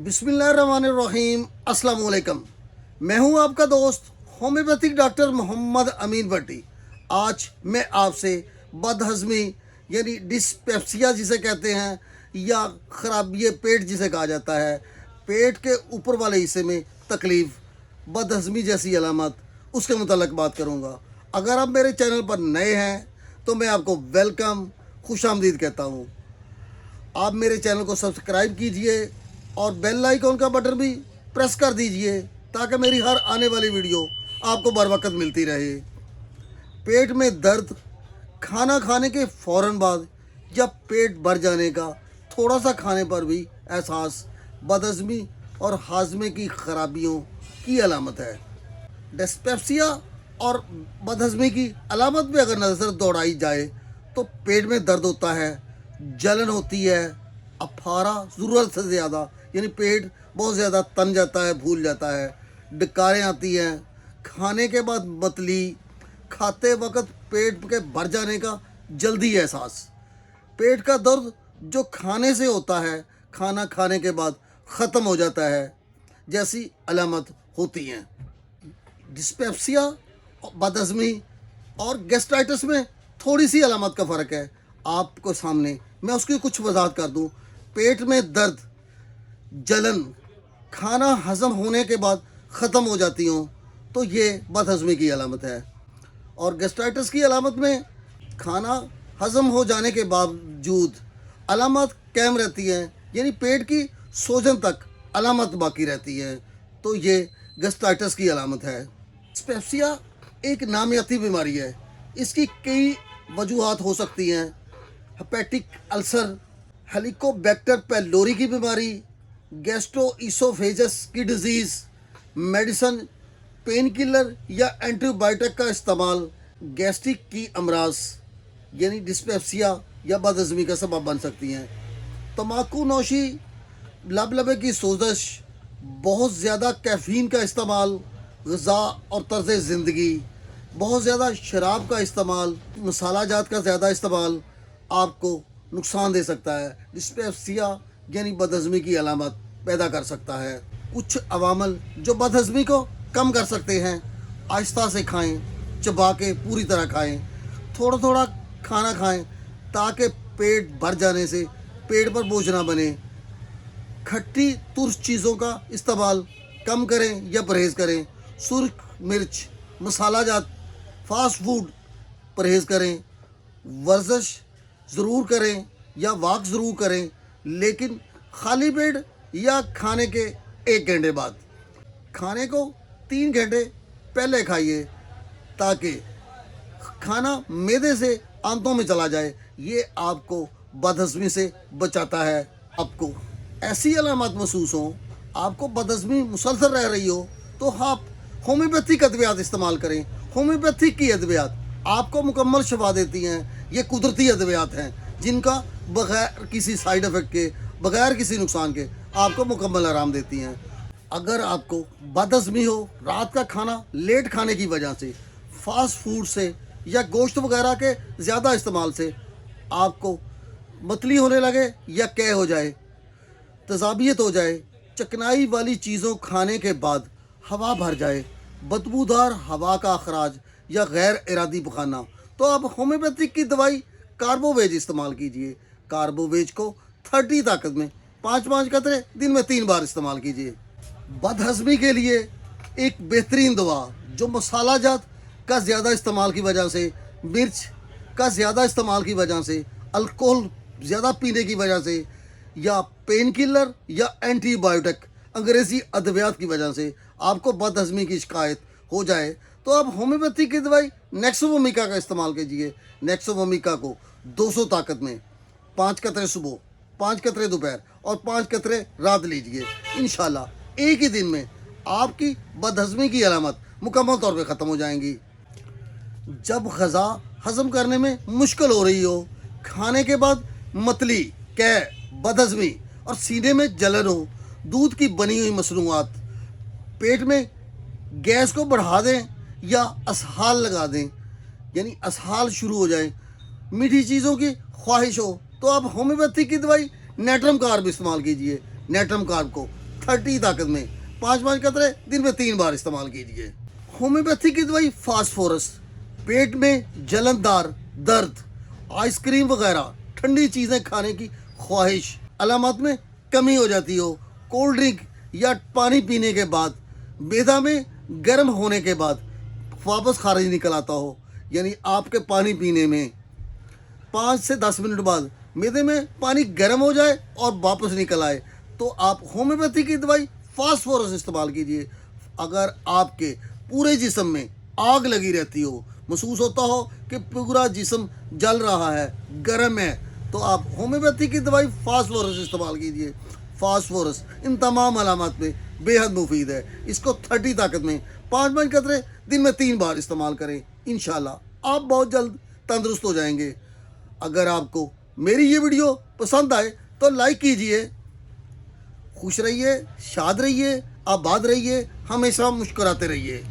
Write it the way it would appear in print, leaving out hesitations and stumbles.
बिस्मिल्लाहिर्रहमानिर्रहीम। अस्सलाम वालेकुम। मैं हूं आपका दोस्त होम्योपैथिक डॉक्टर मोहम्मद अमीन भट्टी। आज मैं आपसे बदहज़मी यानी डिस्पेप्सिया जिसे कहते हैं या खराबी पेट जिसे कहा जाता है, पेट के ऊपर वाले हिस्से में तकलीफ़, बदहज़मी जैसी अलामत, उसके मुताल्लिक़ बात करूँगा। अगर आप मेरे चैनल पर नए हैं तो मैं आपको वेलकम, खुशामदीद कहता हूँ। आप मेरे चैनल को सब्सक्राइब कीजिए और बेल आइकन का बटन भी प्रेस कर दीजिए ताकि मेरी हर आने वाली वीडियो आपको बर वक्त मिलती रहे। पेट में दर्द, खाना खाने के फ़ौरन बाद या पेट भर जाने का थोड़ा सा खाने पर भी एहसास बदहज़मी और हाजमे की खराबियों की अलामत है। डिस्पेप्सिया और बदहज़मी की अलामत में अगर नज़र दौड़ाई जाए तो पेट में दर्द होता है, जलन होती है, अफारा ज़रूरत से ज़्यादा यानी पेट बहुत ज़्यादा तन जाता है, फूल जाता है, डकारें आती हैं, खाने के बाद मतली, खाते वक्त पेट के भर जाने का जल्दी एहसास, पेट का दर्द जो खाने से होता है खाना खाने के बाद ख़त्म हो जाता है जैसी अलामत होती हैं। डिस्पेप्सिया, बदहज़मी और गैस्ट्राइटिस में थोड़ी सी अलामत का फ़र्क है। आपको सामने मैं उसकी कुछ वजाहत कर दूं। पेट में दर्द, जलन, खाना हज़म होने के बाद ख़त्म हो जाती हो तो ये बदहज़मी की अलामत है। और गैस्ट्राइटिस की अलामत में खाना हज़म हो जाने के बावजूद अलामत कायम रहती हैं, यानी पेट की सूजन तक अलामत बाकी रहती है, तो ये गैस्ट्राइटिस की अलामत है। डिस्पेप्सिया एक नामियाती बीमारी है। इसकी कई वजूहात हो सकती हैं। हेपेटिक अल्सर, हेलिकोबैक्टर पैलोरी की बीमारी, गैस्ट्रोइसोफेजस की डिजीज़, मेडिसन, पेन किलर या एंटीबायोटिक का इस्तेमाल गैस्ट्रिक की अमराज यानी डिस्पेप्सिया या बदहज़मी का सबब बन सकती हैं। तम्बाकू नोशी, लबलबे की सोजश, बहुत ज़्यादा कैफ़ीन का इस्तेमाल, ग़िज़ा और तर्ज़ ज़िंदगी, बहुत ज़्यादा शराब का इस्तेमाल, मसाला जात का ज़्यादा इस्तेमाल आपको नुकसान दे सकता है। डिस्पेप्सिया यानी बदहज़मी की अलामत पैदा कर सकता है। कुछ अवामल जो बदहज़मी को कम कर सकते हैं: आहिस्ता से खाएं, चबा के पूरी तरह खाएं, थोड़ा थोड़ा खाना खाएं ताकि पेट भर जाने से पेट पर बोझ ना बने, खट्टी तुर्श चीज़ों का इस्तेमाल कम करें या परहेज़ करें, सुर्ख मिर्च, मसाला जात, फास्ट फूड परहेज़ करें, वर्जिश ज़रूर करें या वॉक ज़रूर करें, लेकिन खाली पेट या खाने के 1 घंटे बाद। खाने को 3 घंटे पहले खाइए ताकि खाना मैदे से आंतों में चला जाए। ये आपको बदहज़मी से बचाता है। आपको ऐसी अलामत महसूस हो, आपको बदहज़मी मुसलसल रह रही हो, तो आप होम्योपैथिक अद्वियात इस्तेमाल करें। होम्योपैथिक की अद्वियात आपको मुकम्मल शफा देती हैं। ये कुदरती अद्वियात हैं जिनका बग़ैर किसी साइड इफ़ेक्ट के, बग़ैर किसी नुकसान के आपको मुकम्मल आराम देती हैं। अगर आपको बदहज़मी हो, रात का खाना लेट खाने की वजह से, फास्ट फूड से या गोश्त वगैरह के ज़्यादा इस्तेमाल से आपको मतली होने लगे या कै हो जाए, तज़ाबियत हो जाए, चकनाई वाली चीज़ों खाने के बाद हवा भर जाए, बदबूदार हवा का अखराज या गैर इरादी पखाना, तो आप होम्योपैथिक की दवाई कार्बोवेज इस्तेमाल कीजिए। कार्बोवेज को 30 ताकत में 5-5 कतरे दिन में 3 बार इस्तेमाल कीजिए। बदहज़मी के लिए एक बेहतरीन दवा जो मसाला जात का ज़्यादा इस्तेमाल की वजह से, मिर्च का ज़्यादा इस्तेमाल की वजह से, अल्कोहल ज़्यादा पीने की वजह से या पेन किलर या एंटीबायोटिक अंग्रेज़ी अद्वियात की वजह से आपको बदहज़मी की शिकायत हो जाए तो आप होम्योपैथिक की दवाई नेक्सोवोमिका का इस्तेमाल कीजिए। नेक्सोवोमिका को 200 ताकत में 5 कतरे सुबह, 5 कतरे दोपहर और 5 कतरे रात लीजिए। इंशाल्लाह एक ही दिन में आपकी बदहज़मी की अलामत मुकम्मल तौर पे ख़त्म हो जाएंगी। जब ग़िज़ा हज़म करने में मुश्किल हो रही हो, खाने के बाद मतली, कै, बदहज़मी और सीने में जलन हो, दूध की बनी हुई मसनूआत, पेट में गैस को बढ़ा दें या असहाल लगा दें, यानी असहाल शुरू हो जाए, मीठी चीज़ों की ख्वाहिश हो, तो आप होम्योपैथिक की दवाई नेट्रम कार्ब इस्तेमाल कीजिए। नेट्रम कार्ब को 30 ताकत में 5-5 कतरे दिन में 3 बार इस्तेमाल कीजिए। होम्योपैथी की दवाई फास्फोरस पेट में जलनदार दर्द, आइसक्रीम वगैरह ठंडी चीज़ें खाने की ख्वाहिश, अलामत में कमी हो जाती हो, कोल्ड ड्रिंक या पानी पीने के बाद, मैदा में गर्म होने के बाद वापस खारिज निकल आता हो, यानी आपके पानी पीने में 5 से 10 मिनट बाद मैदे में पानी गर्म हो जाए और वापस निकल आए, तो आप होम्योपैथी की दवाई फास्फोरस इस्तेमाल कीजिए। अगर आपके पूरे जिस्म में आग लगी रहती हो, महसूस होता हो कि पूरा जिस्म जल रहा है, गर्म है, तो आप होम्योपैथी की दवाई फास्फोरस इस्तेमाल कीजिए। फास्फोरस इन तमाम अलामत में बेहद मुफीद है। इसको 30 ताकत में 5-5 कतरे दिन में 3 बार इस्तेमाल करें। इंशाल्लाह आप बहुत जल्द तंदुरुस्त हो जाएंगे। अगर आपको मेरी ये वीडियो पसंद आए तो लाइक कीजिए। खुश रहिए, शाद रहिए, आबाद रहिए, हमेशा मुस्कुराते रहिए।